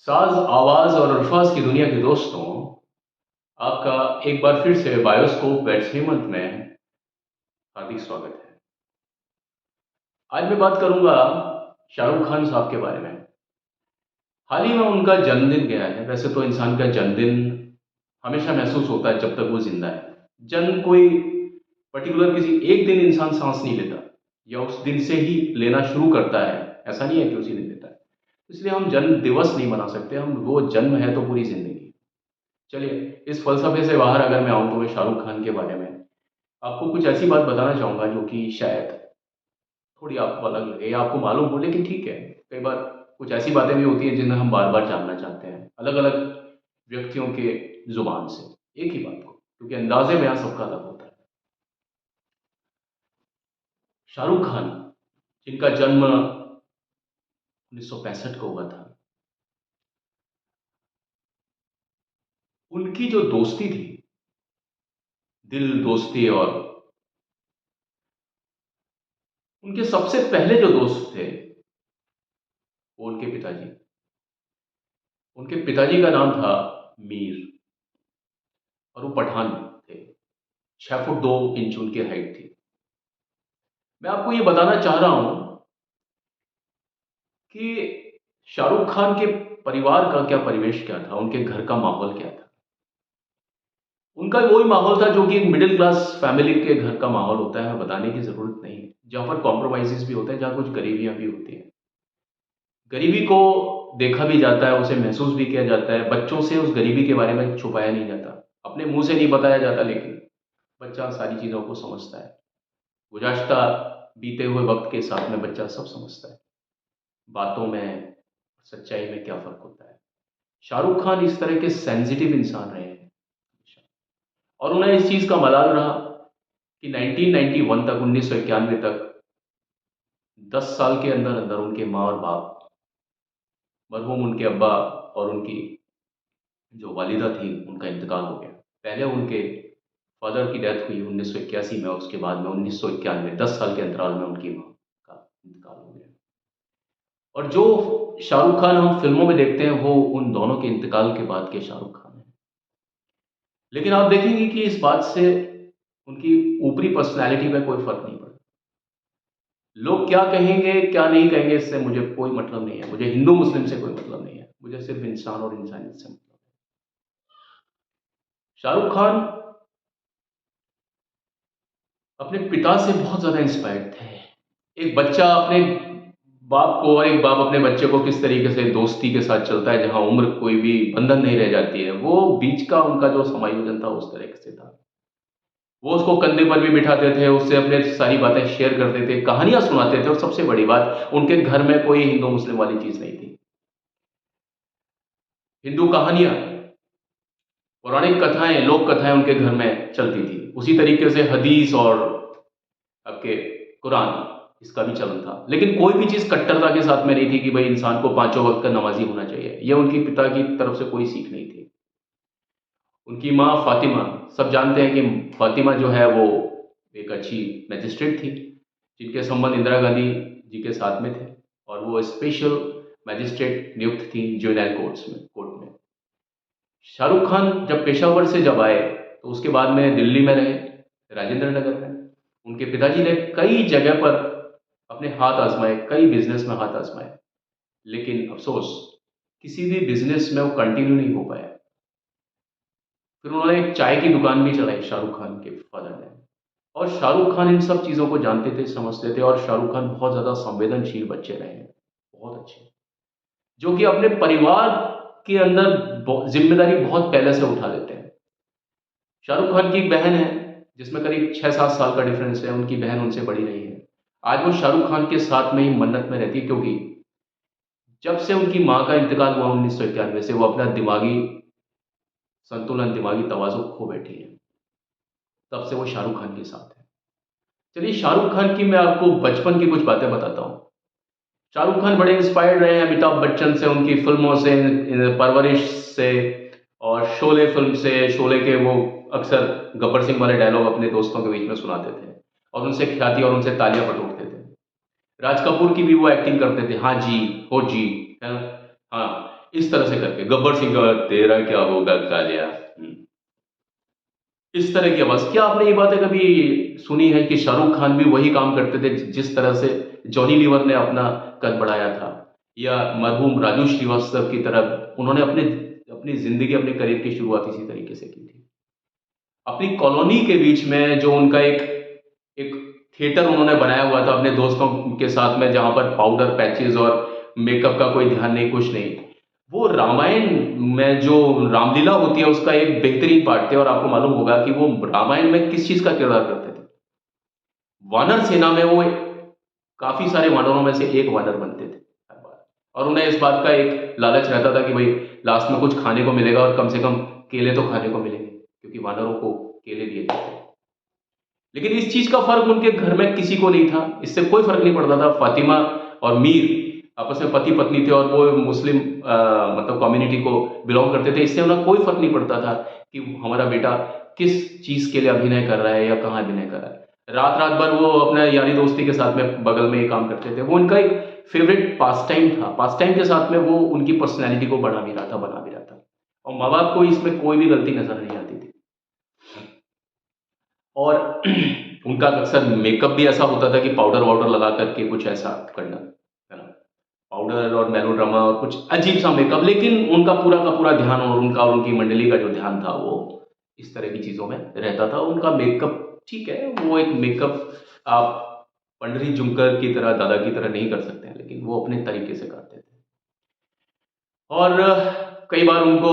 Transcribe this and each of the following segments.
साज, आवाज़ और अल्फाज की दुनिया के दोस्तों, आपका एक बार फिर से बायोस्कोप वेट्स हेमंत में हार्दिक स्वागत है। आज मैं बात करूंगा शाहरुख खान साहब के बारे में। हाल ही में उनका जन्मदिन गया है। वैसे तो इंसान का जन्मदिन हमेशा महसूस होता है जब तक वो जिंदा है। जन्म कोई पर्टिकुलर किसी एक दिन इंसान सांस नहीं लेता या उस दिन से ही लेना शुरू करता है, ऐसा नहीं है कि उसी दिन लेता है। इसलिए हम जन्म दिवस नहीं मना सकते, हम वो जन्म है तो पूरी जिंदगी। चलिए, इस फ़लसफ़े से बाहर अगर मैं आऊँ तो मैं शाहरुख खान के बारे में आपको कुछ ऐसी बात बताना चाहूँगा जो कि शायद थोड़ी आपको अलग लगे या आपको मालूम हो, लेकिन ठीक है। कई बार कुछ ऐसी बातें भी होती हैं जिन्हें हम बार-बार जानना चाहते हैं, अलग-अलग व्यक्तियों के ज़ुबान से, एक ही बात को, क्योंकि अंदाज़े-बयाँ सबका अलग होता है। शाहरुख खान, जिनका जन्म 1965 को हुआ था, उनकी जो दोस्ती थी, दिल दोस्ती, और उनके सबसे पहले जो दोस्त थे, वो उनके पिताजी। उनके पिताजी का नाम था मीर और वो पठान थे। 6 फुट 2 इंच उनकी हाइट थी। मैं आपको ये बताना चाह रहा हूँ कि शाहरुख खान के परिवार का क्या परिवेश क्या था, उनके घर का माहौल क्या था। उनका वही माहौल था जो कि एक मिडिल क्लास फैमिली के घर का माहौल होता है, हमें बताने की ज़रूरत नहीं है। जहाँ पर कॉम्प्रोमाइज़ेज़ भी होते हैं, जहाँ कुछ गरीबियाँ भी होती हैं। गरीबी को देखा भी जाता है, उसे महसूस भी किया जाता है। बच्चों से उस गरीबी के बारे में छुपाया नहीं जाता। अपने मुँह से नहीं बताया जाता, लेकिन बच्चा सारी चीज़ों को समझता है। गुज़श्ता बीते हुए वक़्त के साथ में बच्चा सब समझता है। बातों में, सच्चाई में क्या फ़र्क होता है। शाहरुख खान इस तरह के सेंसिटिव इंसान रहे हैं और उन्हें इस चीज़ का मलाल रहा कि 1991 तक, 1991 तक 10 साल के अंदर-अंदर उनके माँ और बाप, मरहूम उनके अब्बा और उनकी जो वालिदा थी, उनका इंतकाल हो गया। पहले उनके फ़ादर की डेथ हुई 1981 में और उसके बाद में 1991, 10 साल के अंतराल में उनकी माँ का इंतकाल हो गया। और जो शाहरुख खान हम फ़िल्मों में देखते हैं, वो उन दोनों के इंतकाल के बाद के शाहरुख खान हैं। लेकिन आप देखेंगे कि इस बात से उनकी ऊपरी पर्सनैलिटी में कोई फ़र्क नहीं पड़ा। लोग क्या कहेंगे, क्या नहीं कहेंगे, इससे मुझे कोई मतलब नहीं है। मुझे हिंदू-मुस्लिम से कोई मतलब नहीं है। मुझे सिर्फ़ इंसान और इंसानियत से मतलब है। शाहरुख खान अपने पिता से बहुत ज़्यादा इंस्पायर्ड थे। एक बच्चा अपने बाप को और एक बाप अपने बच्चे को किस तरीके से दोस्ती के साथ चलता है, जहाँ उम्र कोई भी बंधन नहीं रह जाती है, वो बीच का उनका जो समायोजन था, उस तरह से था। वो उसको कंधे पर भी बिठाते थे, उससे अपने सारी बातें शेयर करते थे, कहानियाँ सुनाते थे और सबसे बड़ी बात, उनके घर में कोई हिंदू-मुस्लिम वाली चीज़ नहीं थी। हिंदू कहानियाँ, पौराणिक कथाएँ, लोक कथाएँ उनके घर में चलती थी। उसी तरीके से हदीस और आपके कुरान, इसका भी चलन था। लेकिन कोई भी चीज़ कट्टरता के साथ में नहीं थी कि भई इंसान को पाँचों वक़्त का नमाज़ी होना चाहिए। ये उनके पिता की तरफ से कोई सीख नहीं थी। उनकी माँ फ़ातिमा, सब जानते हैं कि फ़ातिमा जो है वो एक अच्छी मैजिस्ट्रेट थी, जिनके संबंध इंदिरा गांधी जी के साथ में थे और वो स्पेशल मैजिस्ट्रेट नियुक्त थी जुवेनाइल कोर्ट में। शाहरुख खान जब पेशावर से जब आए, तो उसके बाद में दिल्ली में रहे, राजेंद्र नगर में। उनके पिताजी ने कई जगह पर अपने हाथ आज़माए, कई बिज़नेस में हाथ आज़माए, लेकिन अफ़सोस किसी भी बिज़नेस में वो कंटिन्यू नहीं हो पाया। फिर उन्होंने एक चाय की दुकान भी चलाई, शाहरुख खान के फ़ादर ने। और शाहरुख खान इन सब चीज़ों को जानते थे, समझते थे और शाहरुख खान बहुत ज़्यादा संवेदनशील बच्चे रहे हैं, बहुत अच्छे। जो कि अपने परिवार के अंदर ज़िम्मेदारी बहुत पहले से उठा लेते हैं। शाहरुख खान की एक बहन है, जिसमें करीब 6-7 साल का डिफ़रेंस है, उनकी बहन उनसे बड़ी रही है। आज वो शाहरुख खान के साथ में ही मन्नत में रहती है, क्योंकि जब से उनकी माँ का इंतकाल हुआ 1991 से, वो अपना दिमागी संतुलन, दिमागी तवाज़ुन खो बैठी हैं। तब से वो शाहरुख खान के साथ हैं। चलिए, शाहरुख खान की मैं आपको बचपन की कुछ बातें बताता हूँ। शाहरुख खान बड़े इंस्पायर्ड रहे हैं अमिताभ बच्चन से, उनकी फ़िल्मों से, परवरिश से और शोले फ़िल्म से। शोले के वो अक्सर गब्बर सिंह वाले डायलॉग अपने दोस्तों के बीच में सुनाते थे और उनसे ख्याति और उनसे तालियाँ बटोरते थे। राज कपूर की भी वो एक्टिंग करते थे, हाँ जी, हो जी, है ना? हाँ, इस तरह से करके गब्बर सिंह का तेरा क्या होगा कालिया। इस तरह की आवाज। क्या आपने ये बातें कभी सुनी है कि शाहरुख खान भी वही काम करते थे जिस तरह से जॉनी लीवर ने अपना कद बढ़ाया था, या मरहूम राजू श्रीवास्तव की तरह उन्होंने अपने अपनी जिंदगी अपने करियर की शुरुआत इसी तरीके से की थी। अपनी कॉलोनी के बीच में जो उनका एक एक थिएटर उन्होंने बनाया हुआ था अपने दोस्तों के साथ में, जहां पर पाउडर पैचेस और मेकअप का कोई ध्यान नहीं, कुछ नहीं। वो रामायण में जो रामलीला होती है उसका एक बेहतरीन पार्ट थे, और आपको मालूम होगा कि वो रामायण में किस चीज का किरदार करते थे। वानर सेना में वो काफी सारे वानरों में से एक वानर बनते थे हर बार, और उन्हें इस बात का एक लालच रहता था कि भाई लास्ट में कुछ खाने को मिलेगा, और कम से कम केले तो खाने को मिलेंगे, क्योंकि वानरों को केले दिए जाते थे। लेकिन इस चीज का फर्क उनके घर में किसी को नहीं था, इससे कोई फर्क नहीं पड़ता था। फातिमा और मीर आपस में पति पत्नी थे, और वो मुस्लिम मतलब कम्युनिटी को बिलोंग करते थे, इससे उन्हें कोई फर्क नहीं पड़ता था कि हमारा बेटा किस चीज के लिए अभिनय कर रहा है या कहाँ अभिनय कर रहा है। रात रात भर वो अपने यारी दोस्ती के साथ में बगल में ये काम करते थे। वो उनका एक फेवरेट पास टाइम था। पास टाइम के साथ में वो उनकी पर्सनैलिटी को बढ़ा भी रहा था, बना भी रहा था, और माँ बाप को इसमें कोई भी गलती नजर नहीं आती थी। और उनका अक्सर मेकअप भी ऐसा होता था कि पाउडर वाउडर लगा करके कुछ ऐसा करना, है ना, पाउडर और मेलोड्रामा और कुछ अजीब सा मेकअप। लेकिन उनका पूरा का पूरा ध्यान, और उनका और उनकी मंडली का जो ध्यान था वो इस तरह की चीज़ों में रहता था। उनका मेकअप ठीक है, वो एक मेकअप आप पंडरी जुमकर की तरह, दादा की तरह नहीं कर सकते हैं, लेकिन वो अपने तरीके से करते थे। और कई बार उनको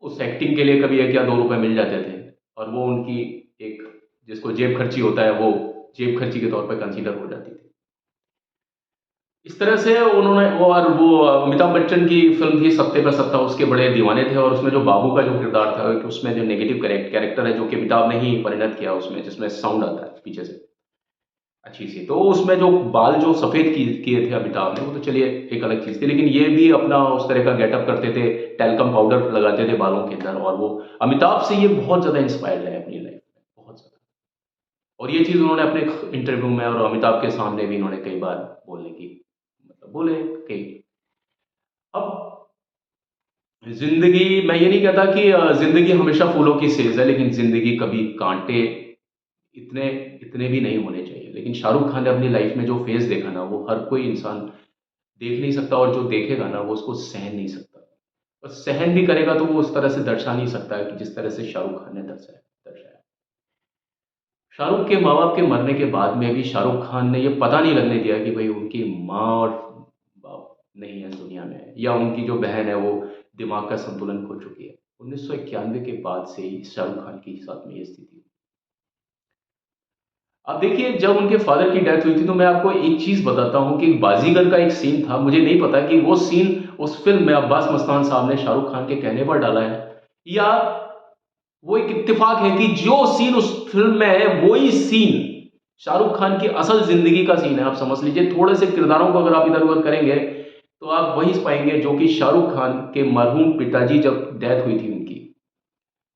उस एक्टिंग के लिए कभी 1 या 2 रुपए मिल जाते थे, और वो उनकी एक, जिसको जेब खर्ची होता है, वो जेब खर्ची के तौर पे कंसीडर हो जाती थी। इस तरह से उन्होंने, और वो अमिताभ बच्चन की फिल्म थी सत्ते पे सत्ता, उसके बड़े दीवाने थे, और उसमें जो बाबू का जो किरदार था, कि उसमें जो नेगेटिव कैरेक्टर है जो कि अमिताभ ने ही परिणत किया उसमें, जिसमें साउंड आता है पीछे से अच्छी सी, तो उसमें जो बाल जो सफ़ेद किए थे अमिताभ ने, वो तो चलिए एक अलग चीज़ थी, लेकिन ये भी अपना उस तरह का गेटअप करते थे, टैल्कम पाउडर लगाते थे बालों के अंदर, और वो अमिताभ से ये बहुत ज़्यादा इंस्पायर्ड है अपनी लाइफ में, बहुत ज़्यादा। और ये चीज़ उन्होंने अपने इंटरव्यू में और अमिताभ के सामने भी इन्होंने कई बार बोलने की, मतलब बोले कई। अब ज़िंदगी, मैं ये नहीं कहता कि ज़िंदगी हमेशा फूलों की सेज है, लेकिन ज़िंदगी कभी कांटे इतने इतने भी नहीं होने चाहिए। लेकिन शाहरुख खान ने अपनी लाइफ में जो फेज़ देखा ना, वो हर कोई इंसान देख नहीं सकता, और जो देखेगा ना वो उसको सहन नहीं सकता। और सहन भी करेगा तो वो उस तरह से दर्शा नहीं सकता है कि जिस तरह से शाहरुख खान ने दर्शाया। शाहरुख के माँ-बाप के मरने के बाद में भी शाहरुख खान ने ये पता नहीं लगने दिया कि भई उनकी माँ और बाप नहीं है इस दुनिया में, या उनकी जो बहन है वो दिमाग का संतुलन खो चुकी है। 1991 के बाद से ही शाहरुख खान के साथ में ये स्थिति हुई। अब देखिए, जब उनके फादर की डेथ हुई थी, तो मैं आपको एक चीज़ बताता हूँ कि बाज़ीगर का एक सीन था, मुझे नहीं पता कि वो सीन उस फ़िल्म में अब्बास मस्तान साहब ने शाहरुख खान के कहने पर डाला है, या वो एक इत्तेफ़ाक है कि जो सीन उस फ़िल्म में है, वो ही सीन शाहरुख खान की असल ज़िंदगी का सीन है। आप समझ लीजिए, थोड़े से किरदारों को अगर आप इधर-उधर करेंगे, तो आप वही पाएँगे जो कि शाहरुख खान के मरहूम पिताजी जब डेथ हुई थी उनकी,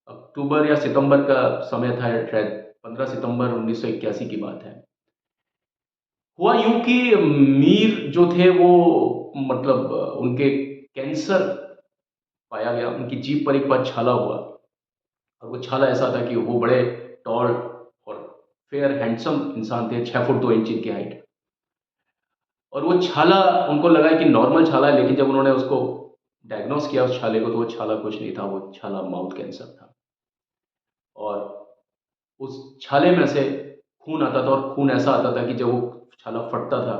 अक्टूबर या सितंबर का समय था शायद, 15 सितंबर 1981 की बात है। हुआ यूँ कि मीर जो थे वो, मतलब उनके कैंसर पाया गया, उनकी जीभ पर एक बार छाला हुआ, और वो छाला ऐसा था कि वो बड़े टॉल और फेयर हैंडसम इंसान थे, 6 फुट 2 इंच इनकी हाइट। और वो छाला, उनको लगा कि नॉर्मल छाला है, लेकिन जब उन्होंने उसको डायग्नोस किया उस छाले को, तो वो छाला कुछ नहीं था, वो छाला माउथ कैंसर था। और उस छाले में से खून आता था, और खून ऐसा आता था कि जब वो छाला फटता था,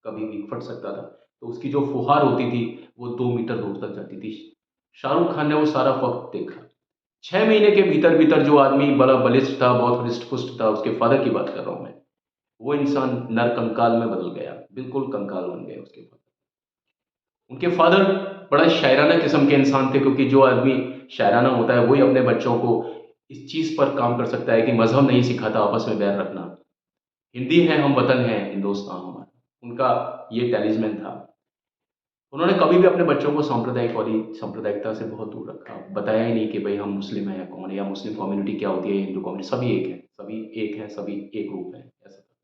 कभी भी फट सकता था, तो उसकी जो फुहार होती थी वो 2 मीटर दूर तक जाती थी। शाहरुख खान ने वो सारा वक़्त देखा। 6 महीने के भीतर-भीतर जो आदमी बड़ा बलिष्ठ था, बहुत हृष्ट-पुष्ट था, उसके फ़ादर की बात कर रहा हूँ मैं, वो इंसान नरकंकाल में बदल गया, बिल्कुल कंकाल बन गए उसके बाद। उनके फ़ादर बड़ा शायराना किस्म के इंसान थे, क्योंकि जो आदमी शायराना होता है, वही अपने बच्चों को इस चीज़ पर काम कर सकता है कि मज़हब नहीं सिखाता आपस में बैर रखना। हिंदी है हम वतन है हिंदुस्तान हमारा, उनका ये टैलिस्मैन था। उन्होंने कभी भी अपने बच्चों को सांप्रदायिकता से बहुत दूर रखा। बताया ही नहीं कि भई हम मुस्लिम हैं या कौन है, या मुस्लिम कम्युनिटी क्या होती है, हिंदू कम्युनिटी, सभी एक हैं, सभी एक हैं, सभी एक रूप हैं, ऐसा था।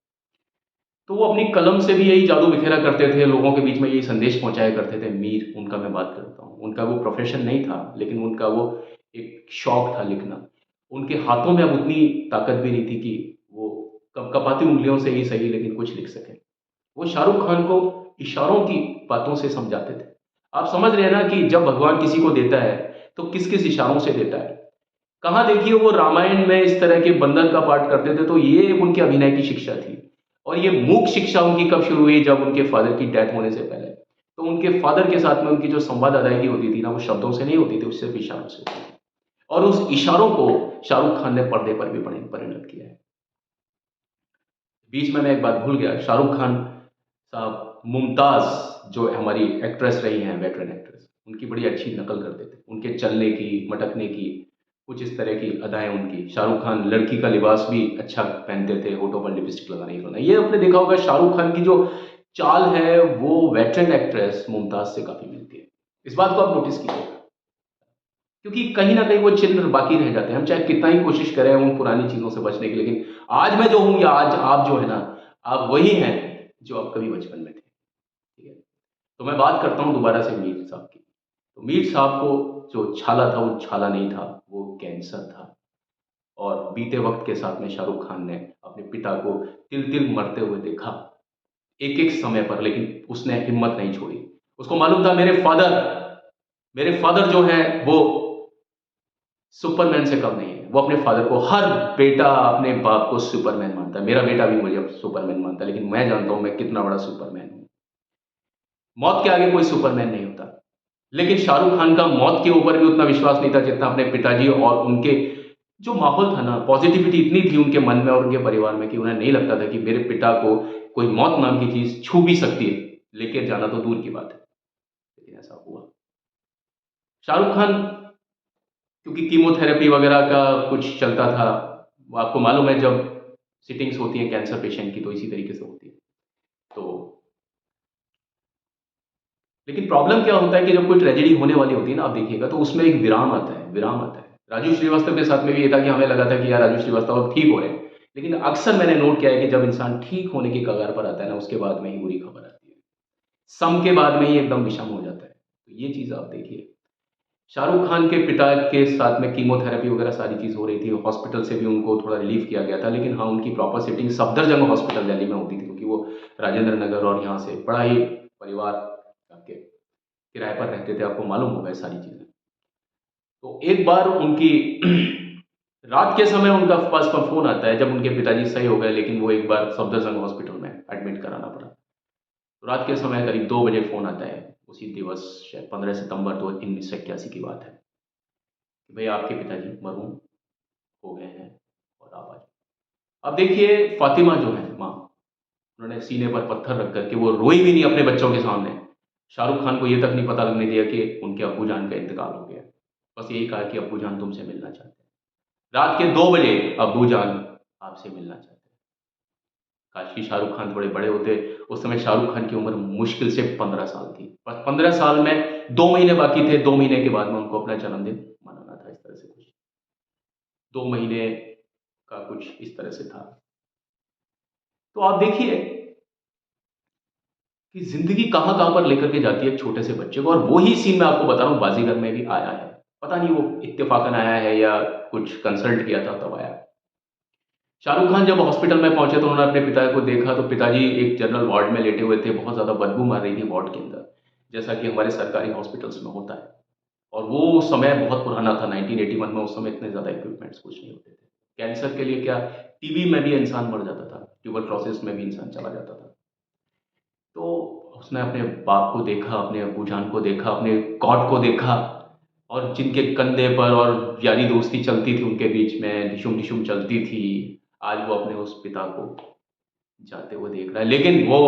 तो वो अपनी कलम से भी यही जादू बिखेरा करते थे, लोगों के बीच में यही संदेश पहुँचाया करते थे। मीर, उनका मैं बात करता हूँ। उनका वो प्रोफ़ेशन नहीं था, लेकिन उनका वो एक शौक था लिखना। उनके हाथों में अब उतनी ताकत भी नहीं थी कि वो कँपकँपाती उँगलियों से ही सही लेकिन कुछ लिख सकें। वो शाहरुख खान को इशारों की बातों से समझाते थे। आप समझ रहे हैं ना कि जब भगवान किसी को देता है, तो किस-किस इशारों से देता है। कहाँ देखिए वो रामायण में इस तरह के बंदर का पाठ करते थे, तो ये उनके अभिनय की शिक्षा थी। और ये मूक शिक्षा उनकी कब शुरू हुई? जब उनके फ़ादर की डेथ होने से पहले। तो उनके फ़ादर के साथ में उनकी जो संवाद अदायगी होती थी ना, वो शब्दों से नहीं होती थी, वो सिर्फ़ इशारों से होती थी। और उस इशारों को शाहरुख खान ने पर्दे पर भी परिणत किया है। बीच में मैं एक बात भूल गया, शाहरुख खान साहब मुमताज़ जो हमारी एक्ट्रेस रही हैं, वेटरन एक्ट्रेस, उनकी बड़ी अच्छी नकल करते थे। उनके चलने की, मटकने की, कुछ इस तरह की अदाएँ उनकी। शाहरुख खान लड़की का लिबास भी अच्छा पहनते थे, होठों पर लिपस्टिक लगाना, ये लगाना। ये आपने देखा होगा शाहरुख खान की जो चाल है, वो वेटरन एक्ट्रेस मुमताज़ से काफ़ी मिलती है। इस बात को आप नोटिस कीजिएगा। क्योंकि कहीं न कहीं वो चिन्ह बाकी रह जाते हैं। हम चाहे कितना ही कोशिश करें उन पुरानी चीज़ों से बचने की, लेकिन आज मैं जो हूँ या आज आप जो है ना, आप वही हैं जो आप कभी बचपन में थे। ठीक है? तो मैं बात करता हूँ दोबारा से मीर साहब की। तो मीर साहब को जो छाला था, वो छाला नहीं था, वो कैंसर था। और बीते वक़्त के साथ में शाहरुख खान ने अपने पिता को तिल-तिल मरते हुए देखा, एक-एक समय पर, लेकिन उसने हिम्मत नहीं छोड़ी। उसको मालूम था मेरे फ़ादर जो हैं वो सुपरमैन से कम नहीं है। वो अपने फ़ादर को, हर बेटा अपने बाप को सुपरमैन मानता है। मेरा बेटा भी मुझे अब सुपरमैन मानता है, लेकिन मैं जानता हूँ मैं कितना बड़ा सुपरमैन हूँ। मौत के आगे कोई सुपरमैन नहीं होता। लेकिन शाहरुख खान का मौत के ऊपर भी उतना विश्वास नहीं था जितना अपने पिताजी और उनके जो माहौल था ना, पॉज़िटिविटी इतनी थी उनके मन में और उनके परिवार में कि उन्हें नहीं लगता था कि मेरे पिता को कोई मौत नाम की चीज़ छू भी सकती है। लेके जाना तो दूर की बात है, लेकिन ऐसा हुआ। शाहरुख खान क्योंकि कीमोथेरेपी वगैरह का कुछ चलता था, वो आपको मालूम है जब सिटिंग्स होती हैं कैंसर पेशेंट की तो इसी तरीके से होती है। तो लेकिन प्रॉब्लम क्या होता है कि जब कोई ट्रेजेडी होने वाली होती है ना, आप देखिएगा तो उसमें एक विराम आता है। राजू श्रीवास्तव के साथ में भी ये था कि हमें लगा था कि यार राजू श्रीवास्तव अब ठीक हो रहे हैं। लेकिन अक्सर मैंने नोट किया है कि जब इंसान ठीक होने की कगार पर आता है ना, उसके बाद में ही बुरी खबर आती है। सम के बाद में ही एकदम विषम हो जाता है। तो ये चीज़ आप देखिए। शाहरुख खान के पिता के साथ में कीमोथेरेपी वगैरह सारी चीज़ हो रही थी, हॉस्पिटल से भी उनको थोड़ा रिलीफ़ किया गया था, लेकिन हाँ, उनकी proper sitting Safdarjung hospital Delhi में होती थी क्योंकि वो राजेंद्र नगर और यहाँ से बड़ा ही परिवार आपके किराए पर रहते थे, आपको मालूम होगा ये सारी चीज़ें। तो एक बार उनकी रात के समय उनका पास में फ़ोन आता है जब उनके पिताजी सही हो गए, लेकिन वो एक बार सफदरजंग हॉस्पिटल में एडमिट कराना पड़ा। तो रात के समय करीब 2 बजे फ़ोन आता है, उसी दिवस शायद 15 सितंबर तो 1981 की बात है कि भई आपके पिताजी मरहूम हो गए हैं और आप आ जाइए। अब देखिए फ़ातिमा जो है माँ, उन्होंने सीने पर पत्थर रख कर के वो रोई भी नहीं अपने बच्चों के सामने। शाहरुख खान को ये तक नहीं पता लगने दिया कि उनके अब्बूजान का इंतकाल हो गया। बस यही कहा कि अब्बूजान तुमसे मिलना चाहते हैं। रात के 2 बजे अब्बूजान आपसे मिलना चाहते हैं। काश कि शाहरुख खान थोड़े बड़े होते। उस समय शाहरुख खान की उम्र मुश्किल से 15 साल थी। बस 15 साल में 2 महीने बाकी थे, 2 महीने के बाद में उनको अपना जन्मदिन मनाना था इस तरह से कुछ। 2 महीने का कुछ इस तरह से था। तो आप देखिए कि ज़िंदगी कहाँ-कहाँ पर लेकर के जाती है एक छोटे से बच्चे को, और वही सीन मैं आपको बता रहा हूँ बाज़ीगर में भी आया है। पता नहीं वो इत्तेफ़ाक़न आया है या कुछ कंसल्ट किया था तब आया। शाहरुख खान जब हॉस्पिटल में पहुँचे तो उन्होंने अपने पिता को देखा तो पिताजी एक जनरल वार्ड में लेटे हुए थे, बहुत ज़्यादा बदबू मार रही थी वार्ड के अंदर, जैसा कि हमारे सरकारी हॉस्पिटल्स में होता है। और वो समय बहुत पुराना था 1981 में, उस समय इतने ज़्यादा इक्विपमेंट्स कुछ नहीं होते थे। कैंसर के लिए क्या, टीबी में भी इंसान मर जाता था, ट्यूबरक्लोसिस में भी इंसान चला जाता था। तो उसने अपने बाप को देखा, अपने अब्बूजान को देखा, अपने गॉड को देखा, और जिनके कंधे पर और यारी दोस्ती चलती थी उनके बीच में, डिशुम-डिशुम चलती थी, आज वो अपने उस पिता को जाते हुए देख रहा है। लेकिन वो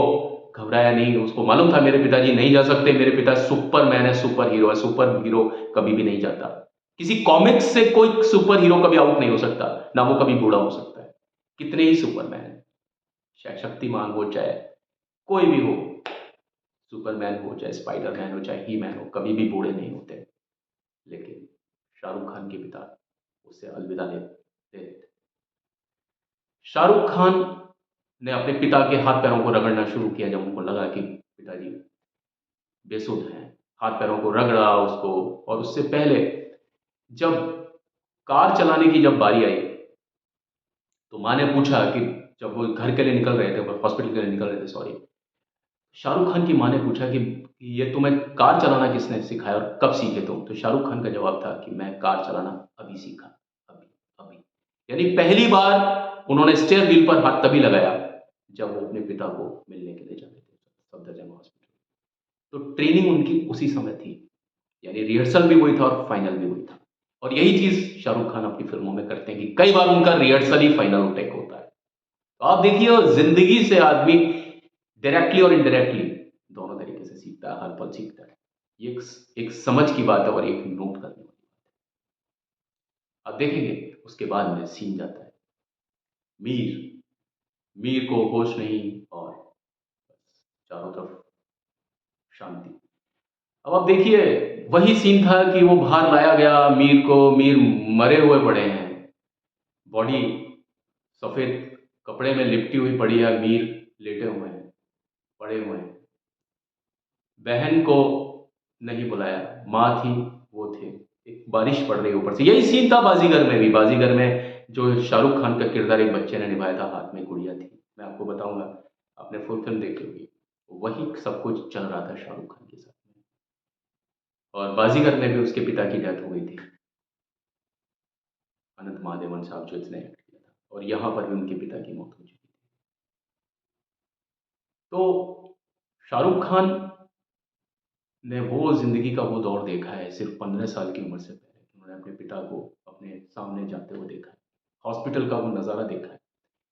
घबराया नहीं, उसको मालूम था मेरे पिताजी नहीं जा सकते, मेरे पिता सुपरमैन है, सुपर हीरो है, सुपर हीरो कभी भी नहीं जाता। किसी कॉमिक्स से कोई सुपर हीरो कभी आउट नहीं हो सकता, ना वो कभी बूढ़ा हो सकता है। कितने ही सुपरमैन हैं, चाहे शक्तिमान हो, चाहे कोई भी हो, सुपरमैन हो, चाहे स्पाइडरमैन हो, चाहे ही मैन हो, कभी भी बूढ़े नहीं होते। लेकिन शाहरुख खान के पिता उससे अलविदा ले ले लेते। शाहरुख खान ने अपने पिता के हाथ पैरों को रगड़ना शुरू किया जब उनको लगा कि पिताजी बेसुध हैं। हाथ पैरों को रगड़ा उसको, और उससे पहले जब कार चलाने की जब बारी आई, तो माँ ने पूछा कि जब वो घर के लिए निकल रहे थे, हॉस्पिटल के लिए निकल रहे थे, सॉरी, शाहरुख खान की माँ ने पूछा कि ये तुम्हें कार चलाना किसने सिखाया और कब सीखे तुम? तो शाहरुख खान का जवाब था कि मैं कार चलाना अभी सीखा, अभी, अभी। यानी पहली बार उन्होंने स्टीयरिंग व्हील पर हाथ तभी लगाया जब वो अपने पिता को मिलने के लिए जाते थे सफदरजंग हॉस्पिटल। तो ट्रेनिंग उनकी उसी समय थी, यानी रिहर्सल भी वही था और फाइनल भी वही था। और यही चीज़ शाहरुख खान अपनी फ़िल्मों में करते हैं कि कई बार उनका रिहर्सल ही फाइनल टेक होता है। तो आप देखिए, ज़िंदगी से आदमी डायरेक्टली और इनडायरेक्टली दोनों तरीके से सीखता है, हर पल सीखता है। ये एक समझ की बात है और एक नोट करने वाली बात है। आप देखेंगे उसके बाद में सीन जाता है, मीर, मीर को होश नहीं और चारों तरफ शांति। अब आप देखिए, वही सीन था कि वो बाहर लाया गया मीर को, मीर मरे हुए पड़े हैं, बॉडी सफ़ेद कपड़े में लिपटी हुई पड़ी है, मीर लेटे हुए हैं, पड़े हुए हैं। बहन को नहीं बुलाया, माँ थी, वो थे। एक बारिश पड़ रही है ऊपर से। यही सीन था बाजीगर में भी। बाजीगर में जो शाहरुख खान का किरदार एक बच्चे ने निभाया था, हाथ में गुड़िया थी। मैं आपको बताऊँगा, आपने फुल फ़िल्म देखी होगी। वही सब कुछ चल रहा था शाहरुख खान के साथ में। और बाजीगर में भी उसके पिता की डेथ हो गई थी, अनंत महादेवन साहब जो इसने एक्ट किया था, और यहाँ पर भी उनके पिता की मौत हो चुकी थी। तो शाहरुख खान ने वो ज़िंदगी का वो दौर देखा है सिर्फ़ 15 साल की उम्र से पहले। उन्होंने अपने पिता को अपने सामने जाते हुए देखा है, हॉस्पिटल का वो नज़ारा देखा है,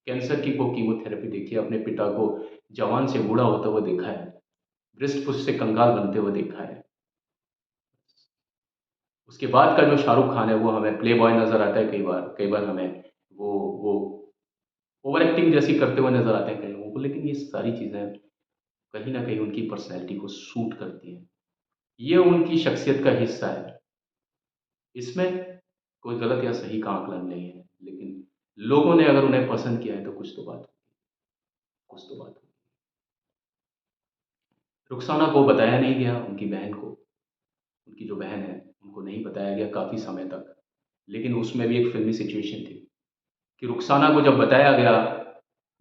कैंसर की वो कीमोथेरेपी देखी है, अपने पिता को जवान से बूढ़ा होता हुआ देखा है, पृष्ठ-पुष्ठ से कंगाल बनते हुए देखा है। उसके बाद का जो शाहरुख खान है वो हमें प्लेबॉय नज़र आता है कई बार हमें वो ओवर एक्टिंग जैसी करते हुए नज़र आते हैं कई लोगों को, लेकिन ये सारी चीज़ें कहीं न कहीं उनकी पर्सनैलिटी को सूट करती हैं। ये उनकी शख्सियत का हिस्सा है। इसमें कोई गलत या सही का आकलन नहीं है, लेकिन लोगों ने अगर उन्हें पसंद किया है तो कुछ तो बात होगी, कुछ तो बात होगी। रुखसाना को बताया नहीं गया, उनकी बहन को, उनकी जो बहन है, उनको नहीं बताया गया काफ़ी समय तक। लेकिन उसमें भी एक फ़िल्मी सिचुएशन थी कि रुखसाना को जब बताया गया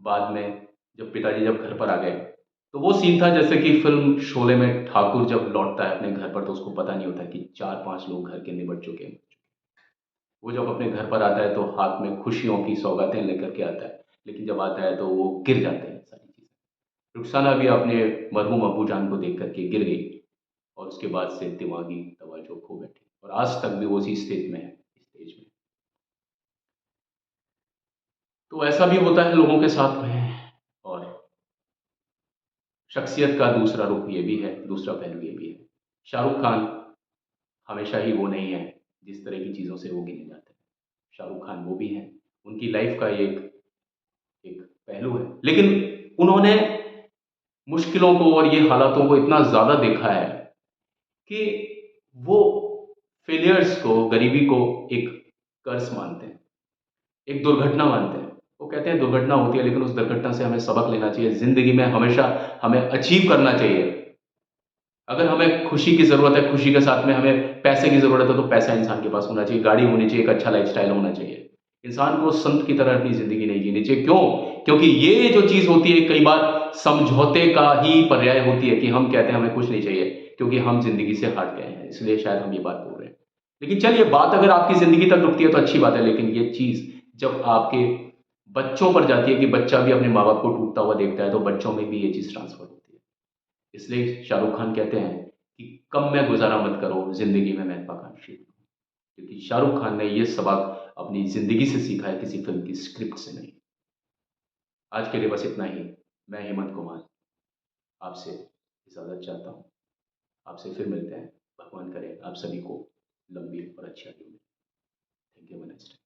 बाद में, जब पिताजी जब घर पर आ गए, तो वो सीन था जैसे कि फ़िल्म शोले में ठाकुर जब लौटता है अपने घर पर तो उसको पता नहीं होता कि 4-5 लोग घर के निपट चुके हैं। वो जब अपने घर पर आता है तो हाथ में खुशियों की सौगातें लेकर के आता है, लेकिन जब आता है तो वो गिर जाते हैं सारी चीज़ें। रुखसाना भी अपने मरहूम अब्बूजान को देख कर के गिर गई और उसके बाद से दिमागी तवज्जो खो बैठी और आज तक भी वो उसी स्टेज में है, स्टेज में। तो ऐसा भी होता है लोगों के साथ में, और शख्सियत का दूसरा रुख ये भी है, दूसरा पहलू ये भी है। शाहरुख खान हमेशा ही वो नहीं है जिस तरह की चीज़ों से वो गिने जाते हैं। शाहरुख खान वो भी हैं, उनकी लाइफ़ का एक एक पहलू है। लेकिन उन्होंने मुश्किलों को और ये हालातों को इतना ज़्यादा देखा है कि वो फेलियर्स को, गरीबी को एक कर्स मानते हैं, एक दुर्घटना मानते हैं। वो कहते हैं दुर्घटना होती है लेकिन उस दुर्घटना से हमें सबक लेना चाहिए। ज़िंदगी में हमेशा हमें अचीव करना चाहिए। अगर हमें खुशी की ज़रूरत है, खुशी के साथ में हमें पैसे की ज़रूरत है, तो पैसा इंसान के पास होना चाहिए, गाड़ी होनी चाहिए, एक अच्छा लाइफ़स्टाइल होना चाहिए। इंसान को संत की तरह अपनी ज़िंदगी नहीं जीनी चाहिए। क्यों? क्योंकि ये जो चीज़ होती है कई बार समझौते का ही पर्याय होती है कि हम कहते हैं हमें कुछ नहीं चाहिए, क्योंकि हम ज़िंदगी से हट गए हैं, इसलिए शायद हम ये बात बोल रहे हैं। लेकिन चलिए, बात अगर आपकी ज़िंदगी तक रुकती है तो अच्छी बात है, लेकिन ये चीज़ जब आपके बच्चों पर जाती है कि बच्चा भी अपने माँ-बाप को टूटता हुआ देखता है, तो बच्चों में भी ये चीज़ ट्रांसफ़र होती है। इसलिए शाहरुख खान कहते हैं कि कम में गुज़ारा मत करो, ज़िंदगी में महत्वाकांक्षी बनो। क्योंकि शाहरुख खान ने ये सबक अपनी ज़िंदगी से सीखा है, किसी फ़िल्म की स्क्रिप्ट से नहीं। आज के लिए बस इतना ही। मैं हेमंत कुमार आपसे इजाज़त चाहता हूँ। आपसे फिर मिलते हैं। भगवान करे आप सभी को लंबी और अच्छी आयु मिले। Thank you, have a nice day.